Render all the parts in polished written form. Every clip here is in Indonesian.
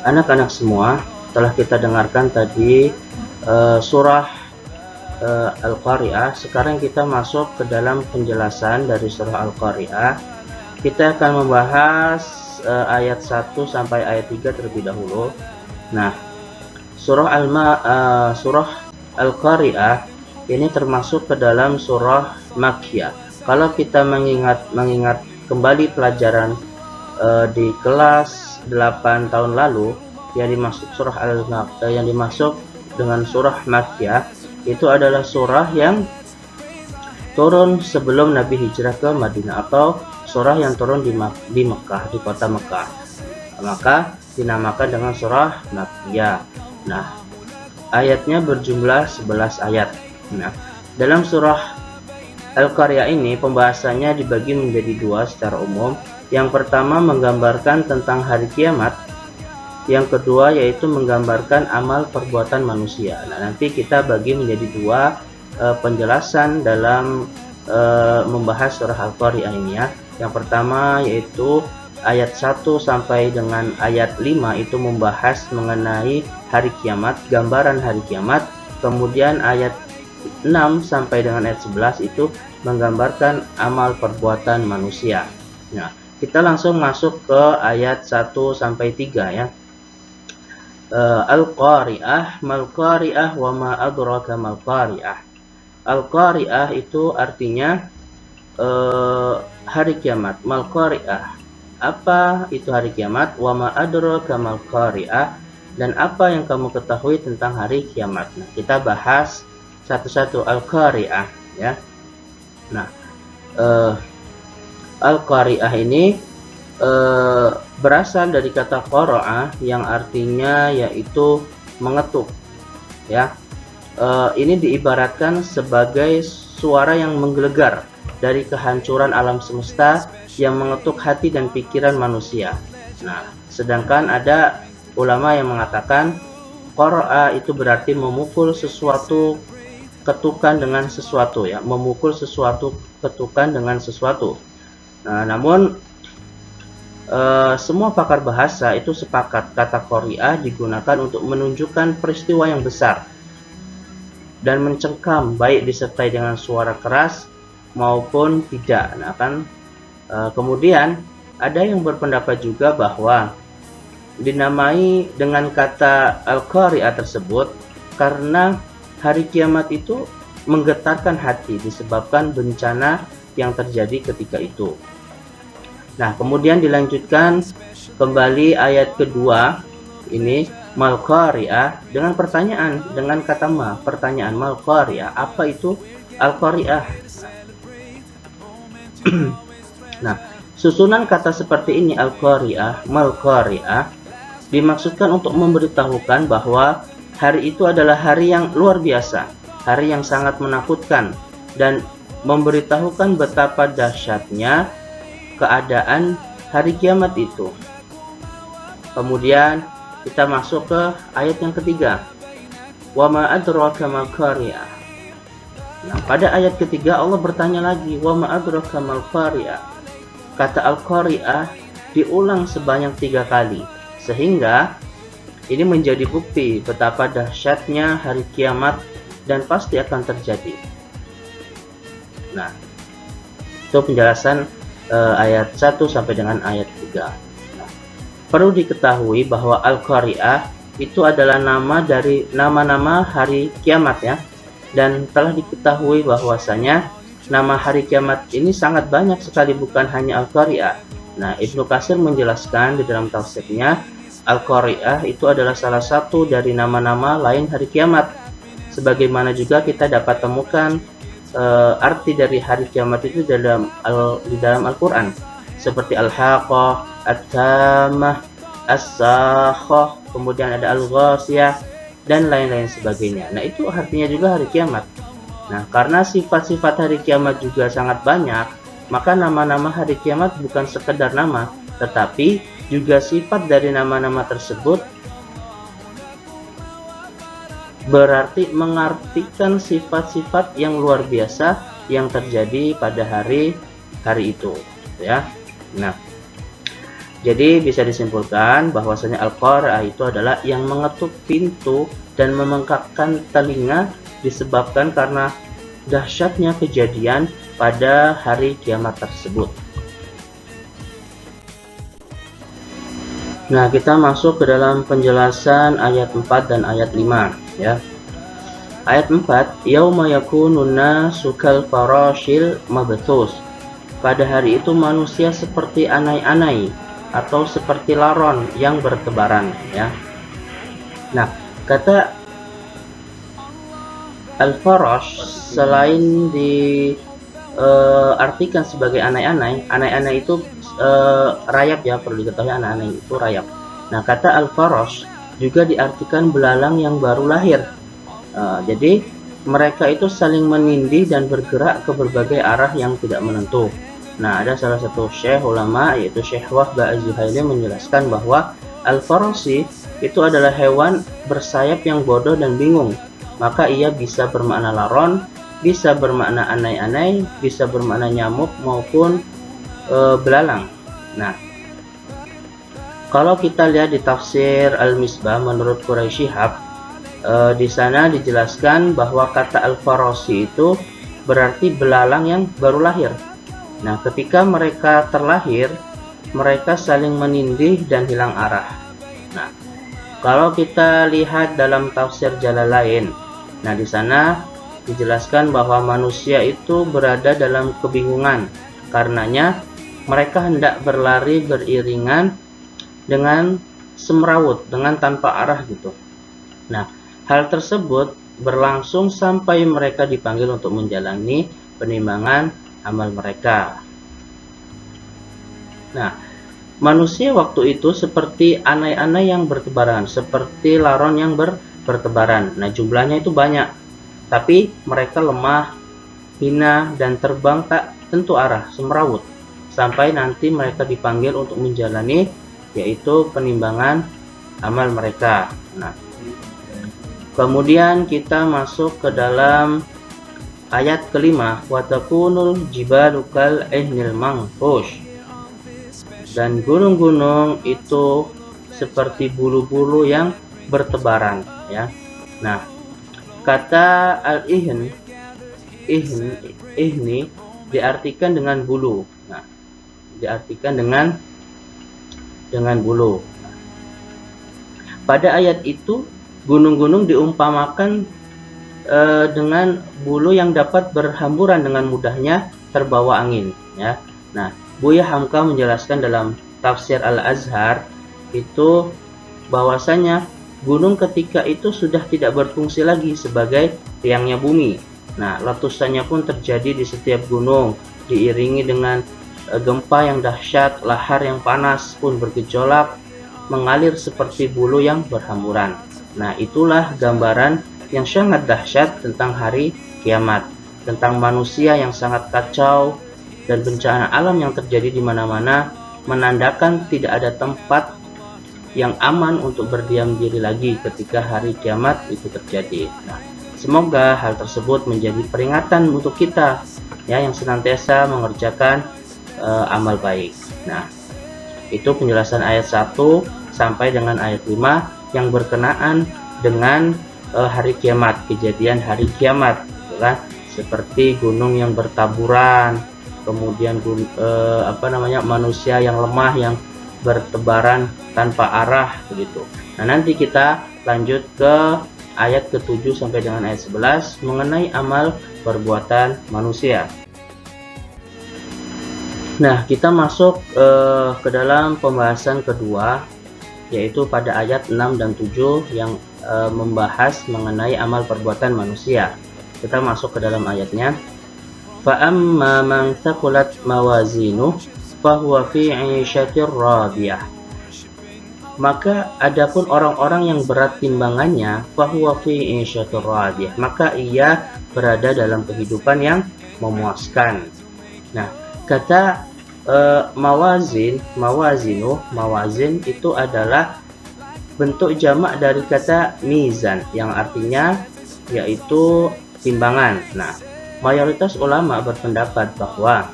Anak-anak semua, telah kita dengarkan tadi surah Al-Qari'ah. Sekarang kita masuk ke dalam penjelasan dari surah Al-Qari'ah. Kita akan membahas ayat 1 sampai ayat 3 terlebih dahulu. Nah, surah Al-Qari'ah ini termasuk ke dalam surah Makkiyah. Kalau kita mengingat kembali pelajaran di kelas 8 tahun lalu yang dimaksud yang dimaksud dengan surah Makkiyah itu adalah surah yang turun sebelum Nabi hijrah ke Madinah, atau surah yang turun di Mekah, di kota Mekah. Maka dinamakan dengan surah Makkiyah. Nah, ayatnya berjumlah 11 ayat. Nah, dalam surah Al-Qari'ah ini pembahasannya dibagi menjadi dua secara umum. Yang pertama menggambarkan tentang hari kiamat. Yang kedua yaitu menggambarkan amal perbuatan manusia. Nah, nanti kita bagi menjadi dua penjelasan dalam membahas surah Al-Qari'ah ini ya. Yang pertama yaitu ayat 1 sampai dengan ayat 5 itu membahas mengenai hari kiamat, gambaran hari kiamat. Kemudian ayat 6 sampai dengan ayat 11 itu menggambarkan amal perbuatan manusia. Nah, kita langsung masuk ke ayat 1 sampai 3 ya. Al-Qari'ah, mal-Qari'ah wa ma adraka mal-Qari'ah. Al-Qari'ah itu artinya hari kiamat. Mal-Qari'ah, apa itu hari kiamat? Wa ma adraka mal-Qari'ah, dan apa yang kamu ketahui tentang hari kiamat. Nah, kita bahas satu-satu. Al-Qari'ah ya. Nah, Al-Qari'ah ini berasal dari kata qara'a yang artinya yaitu mengetuk ya. Ini diibaratkan sebagai suara yang menggelegar dari kehancuran alam semesta yang mengetuk hati dan pikiran manusia. Nah, sedangkan ada ulama yang mengatakan qara'a itu berarti memukul sesuatu ketukan dengan sesuatu ya, memukul sesuatu ketukan dengan sesuatu. Nah, namun semua pakar bahasa itu sepakat kata qari'ah digunakan untuk menunjukkan peristiwa yang besar dan mencengkam, baik disertai dengan suara keras maupun tidak. Nah, kemudian ada yang berpendapat juga bahwa dinamai dengan kata Al-Qari'ah tersebut karena hari kiamat itu menggetarkan hati disebabkan bencana yang terjadi ketika itu. Nah, kemudian dilanjutkan kembali ayat kedua ini, mal-Qari'ah, dengan pertanyaan, dengan kata pertanyaan, mal-Qari'ah, apa itu Al-Qari'ah? Nah, susunan kata seperti ini, Al-Qari'ah, mal-Qari'ah, dimaksudkan untuk memberitahukan bahwa hari itu adalah hari yang luar biasa, hari yang sangat menakutkan, dan memberitahukan betapa dahsyatnya keadaan hari kiamat itu. Kemudian kita masuk ke ayat yang ketiga, wa ma adraka mal qari'ah. Nah, pada ayat ketiga Allah bertanya lagi, wa ma adraka mal qari'ah. Kata al-qari'ah diulang sebanyak 3 kali, sehingga ini menjadi bukti betapa dahsyatnya hari kiamat dan pasti akan terjadi. Nah, itu penjelasan ayat 1 sampai dengan ayat 3. Nah, perlu diketahui bahwa Al-Qari'ah itu adalah nama dari nama-nama hari kiamat ya. Dan telah diketahui bahwasanya nama hari kiamat ini sangat banyak sekali, bukan hanya Al-Qari'ah. Nah, Ibnu Katsir menjelaskan di dalam tafsirnya, Al-Qari'ah itu adalah salah satu dari nama-nama lain hari kiamat. Sebagaimana juga kita dapat temukan arti dari hari kiamat itu di dalam Al-Quran, seperti Al-Haqqah, At-Tammah, As-Sakhah, kemudian ada Al-Ghasiyah, dan lain-lain sebagainya. Nah, itu artinya juga hari kiamat. Nah, karena sifat-sifat hari kiamat juga sangat banyak, maka nama-nama hari kiamat bukan sekedar nama, tetapi juga sifat dari nama-nama tersebut berarti mengartikan sifat-sifat yang luar biasa yang terjadi pada hari itu ya. Nah, Jadi bisa disimpulkan bahwasanya al-qari'ah itu adalah yang mengetuk pintu dan membengkakkan telinga disebabkan karena dahsyatnya kejadian pada hari kiamat tersebut. Nah, kita masuk ke dalam penjelasan ayat 4 dan ayat 5 ya. Ayat 4, yauma yakunun nasu kal farashil mabthus. Pada hari itu manusia seperti anai-anai atau seperti laron yang bertebaran ya. Nah, kata al-farash selain diartikan sebagai anai-anai, anai-anai itu rayap ya, perlu diketahui anai-anai itu rayap. Nah, kata al-farash juga diartikan belalang yang baru lahir. Jadi mereka itu saling menindih dan bergerak ke berbagai arah yang tidak menentu. Nah, ada salah satu syekh ulama yaitu Syekh Wahbah Az-Zuhaili menjelaskan bahwa al-farasi itu adalah hewan bersayap yang bodoh dan bingung. Maka ia bisa bermakna laron, bisa bermakna anai-anai, bisa bermakna nyamuk maupun belalang. Nah, kalau kita lihat di tafsir Al-Misbah menurut Quraisy Shihab, di sana dijelaskan bahwa kata al-farasi itu berarti belalang yang baru lahir. Nah, ketika mereka terlahir, mereka saling menindih dan hilang arah. Nah, kalau kita lihat dalam tafsir Jalalain, nah di sana dijelaskan bahwa manusia itu berada dalam kebingungan. Karenanya mereka hendak berlari beriringan dengan semrawut, dengan tanpa arah gitu. Nah, hal tersebut berlangsung sampai mereka dipanggil untuk menjalani penimbangan amal mereka. Nah, manusia waktu itu seperti anai-anai yang bertebaran, seperti laron yang bertebaran. Nah, jumlahnya itu banyak, tapi mereka lemah, hina, dan terbang tak tentu arah, semrawut, sampai nanti mereka dipanggil untuk menjalani, yaitu penimbangan amal mereka. Nah, kemudian kita masuk ke dalam ayat kelima, wa takunul jibalu kal ihnil manfush. Dan gunung-gunung itu seperti bulu-bulu yang bertebaran ya. Nah, kata al-ihn, ihni diartikan dengan bulu. Nah, diartikan dengan bulu. Nah, pada ayat itu gunung-gunung diumpamakan dengan bulu yang dapat berhamburan dengan mudahnya terbawa angin ya. Nah, Buya Hamka menjelaskan dalam tafsir Al-Azhar itu bahwasanya gunung ketika itu sudah tidak berfungsi lagi sebagai tiangnya bumi. Nah, letusannya pun terjadi di setiap gunung, diiringi dengan gempa yang dahsyat, lahar yang panas pun bergejolak, mengalir seperti bulu yang berhamburan. Nah, itulah gambaran yang sangat dahsyat tentang hari kiamat, tentang manusia yang sangat kacau dan bencana alam yang terjadi di mana-mana, menandakan tidak ada tempat yang aman untuk berdiam diri lagi ketika hari kiamat itu terjadi. Nah, semoga hal tersebut menjadi peringatan untuk kita ya, yang senantiasa mengerjakan amal baik. Nah, itu penjelasan ayat 1 sampai dengan ayat 5 yang berkenaan dengan hari kiamat, kejadian hari kiamat, kan? Seperti gunung yang bertaburan, kemudian manusia yang lemah yang bertebaran tanpa arah begitu. Nah, nanti kita lanjut ke ayat ke-7 sampai dengan ayat 11 mengenai amal perbuatan manusia. Nah, kita masuk ke dalam pembahasan kedua, yaitu pada ayat 6 dan 7 yang membahas mengenai amal perbuatan manusia. Kita masuk ke dalam ayatnya. فَأَمَّا مَنْ ثَقُلَتْ مَوَازِينُهُ فَهُوَ فِي عِيشَةٍ رَاضِيَةٍ. Maka adapun orang-orang yang berat timbangannya, فَهُوَ فِي عِيشَةٍ رَاضِيَةٍ, maka ia berada dalam kehidupan yang memuaskan. Nah, kata mawazin itu adalah bentuk jamak dari kata mizan yang artinya yaitu timbangan. Nah, mayoritas ulama berpendapat bahwa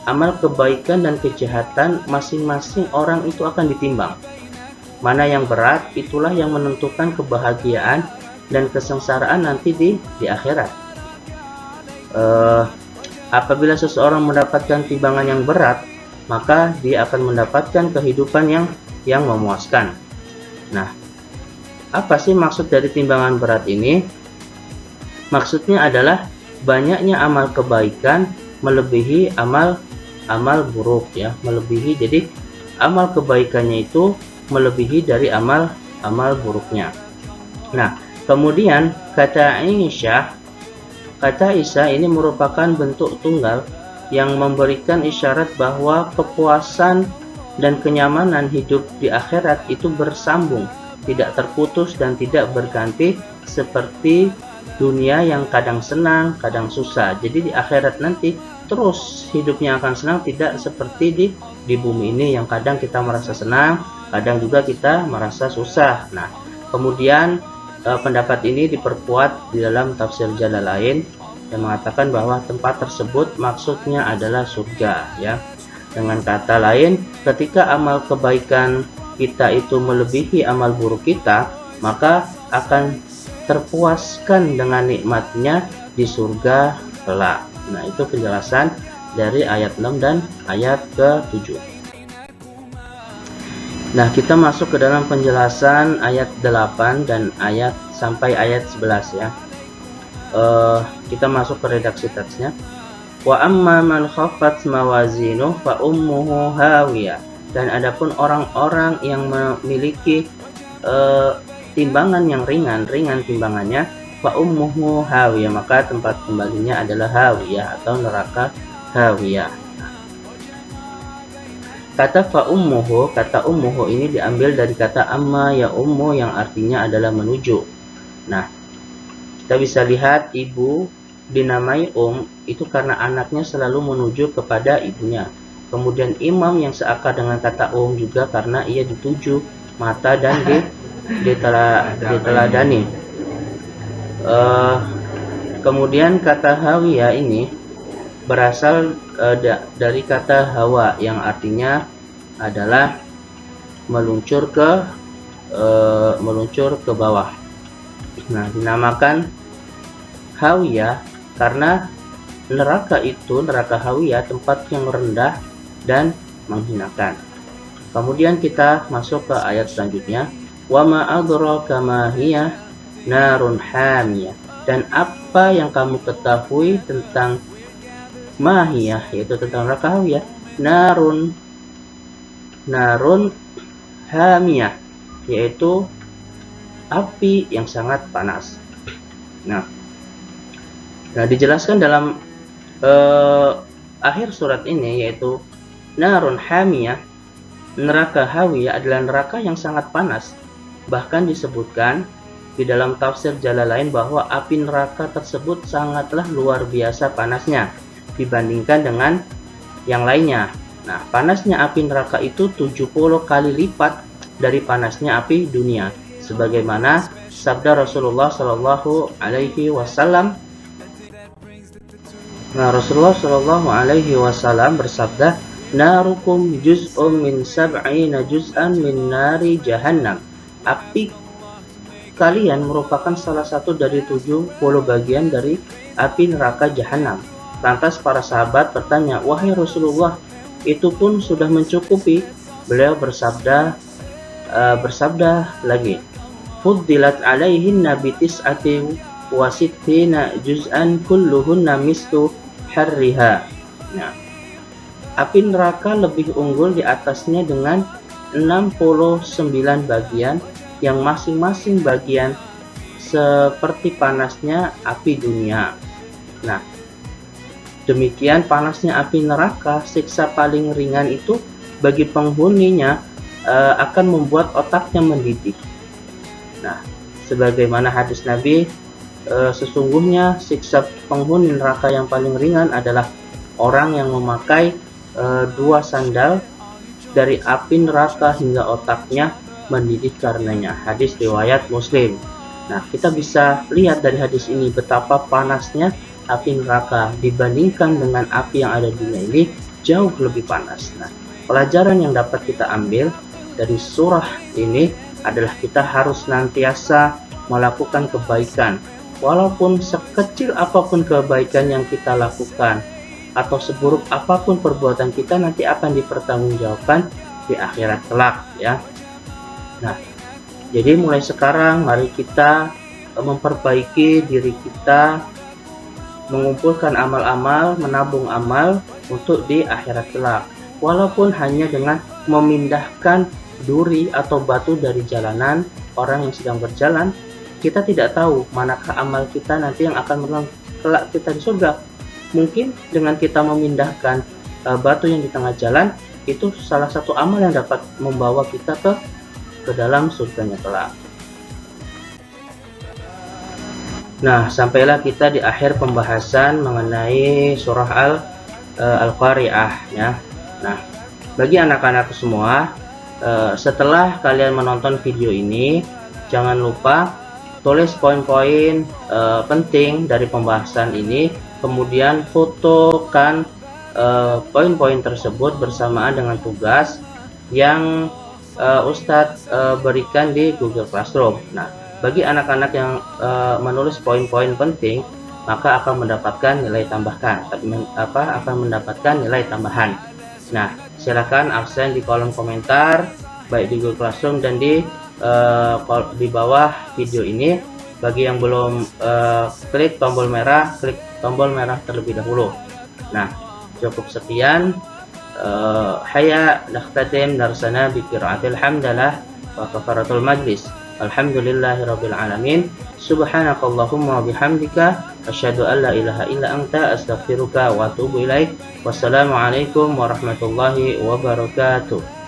amal kebaikan dan kejahatan masing-masing orang itu akan ditimbang. Mana yang berat, itulah yang menentukan kebahagiaan dan kesengsaraan nanti di akhirat. Apabila seseorang mendapatkan timbangan yang berat, maka dia akan mendapatkan kehidupan yang memuaskan. Nah, apa sih maksud dari timbangan berat ini? Maksudnya adalah banyaknya amal kebaikan melebihi amal buruk, ya, melebihi. Jadi amal kebaikannya itu melebihi dari amal buruknya. Nah, kemudian kata Aisyah ini merupakan bentuk tunggal yang memberikan isyarat bahwa kepuasan dan kenyamanan hidup di akhirat itu bersambung, tidak terputus dan tidak berganti seperti dunia yang kadang senang, kadang susah. Jadi di akhirat nanti terus hidupnya akan senang, tidak seperti di bumi ini yang kadang kita merasa senang, kadang juga kita merasa susah. Nah, kemudian pendapat ini diperkuat di dalam tafsir Jalalain yang mengatakan bahwa tempat tersebut maksudnya adalah surga, ya. Dengan kata lain, ketika amal kebaikan kita itu melebihi amal buruk kita, maka akan terpuaskan dengan nikmatnya di surga kelak. Nah, itu penjelasan dari ayat 6 dan ayat ke-7. Nah, kita masuk ke dalam penjelasan ayat 8 dan ayat sampai ayat 11, ya. Kita masuk ke redaksi teksnya. Wa amma man khaffat mawazinuh fa ummuhu hawiyah. Dan adapun orang-orang yang memiliki timbangan yang ringan timbangannya, fa ummuhu hawiyah, maka tempat kembalinya adalah hawiyah atau neraka hawiyah. Kata fa ummuhu, kata ummuhu ini diambil dari kata amma ya ummu yang artinya adalah menuju. Nah, kita bisa lihat ibu dinamai itu karena anaknya selalu menuju kepada ibunya. Kemudian imam yang seakar dengan kata juga karena ia dituju mata dan diteladani. Kemudian kata hawiyah ini berasal dari kata hawa yang artinya adalah meluncur ke bawah. Nah, dinamakan hawiyah karena neraka hawiyah tempat yang rendah dan menghinakan. Kemudian kita masuk ke ayat selanjutnya. Wa ma adraka ma hiya narun hamiyah. Dan apa yang kamu ketahui tentang mahiyah, yaitu tentang neraka hawiyah, narun hamiyah, yaitu api yang sangat panas. Nah, dijelaskan dalam akhir surat ini, yaitu narun hamiyah, neraka hawiyah adalah neraka yang sangat panas. Bahkan disebutkan di dalam tafsir Jalalain bahwa api neraka tersebut sangatlah luar biasa panasnya dibandingkan dengan yang lainnya. Nah, panasnya api neraka itu 70 kali lipat dari panasnya api dunia, sebagaimana sabda Rasulullah Shallallahu Alaihi Wasallam. Nah, Rasulullah Shallallahu Alaihi Wasallam bersabda, narukum juz'un min sab'ina juz'an min nari jahannam. Api kalian merupakan salah satu dari 70 bagian dari api neraka jahanam. Lantas para sahabat bertanya, wahai Rasulullah, itu pun sudah mencukupi? Beliau bersabda lagi, fuddilat alaihinna bitis'ati wa sittina juz'an kulluhunna mislu harriha. Nah, api neraka lebih unggul di atasnya dengan 69 bagian yang masing-masing bagian seperti panasnya api dunia. Nah, demikian panasnya api neraka. Siksa paling ringan itu bagi penghuninya akan membuat otaknya mendidih. Nah, sebagaimana hadis Nabi, sesungguhnya siksa penghuni neraka yang paling ringan adalah orang yang memakai 2 sandal dari api neraka hingga otaknya mendidih karenanya. Hadis riwayat Muslim. Nah, kita bisa lihat dari hadis ini betapa panasnya api neraka dibandingkan dengan api yang ada di dunia ini. jauh lebih panas. Nah, pelajaran yang dapat kita ambil dari surah ini adalah kita harus senantiasa melakukan kebaikan, walaupun sekecil apapun kebaikan yang kita lakukan atau seburuk apapun perbuatan kita nanti akan dipertanggungjawabkan di akhirat kelak ya. Nah, jadi mulai sekarang mari kita memperbaiki diri kita, mengumpulkan amal-amal, menabung amal untuk di akhirat kelak, walaupun hanya dengan memindahkan duri atau batu dari jalanan orang yang sedang berjalan. Kita tidak tahu manakah amal kita nanti yang akan menolong kelak kita di surga. Mungkin dengan kita memindahkan batu yang di tengah jalan, itu salah satu amal yang dapat membawa kita ke dalam surganya kelak. Nah, sampailah kita di akhir pembahasan mengenai surah Al-Qari'ah ya. Nah, bagi anak-anak semua, setelah kalian menonton video ini, jangan lupa tulis poin-poin penting dari pembahasan ini, kemudian fotokan poin-poin tersebut bersamaan dengan tugas yang Ustadz berikan di Google Classroom. Nah, bagi anak-anak yang menulis poin-poin penting, maka akan mendapatkan nilai tambahan. Nah, silakan absen di kolom komentar baik di Google Classroom dan di bawah video ini. Bagi yang belum klik tombol merah terlebih dahulu. Nah, cukup sekian. Haya nakhtatim darsana bi qiraatil hamdalah wa kafaratul majlis. Alhamdulillahirabbil alamin. Subhanakallahumma wa bihamdika asyhadu an la ilaha illa anta astaghfiruka wa atubu ilaik. Wassalamualaikum warahmatullahi wabarakatuh.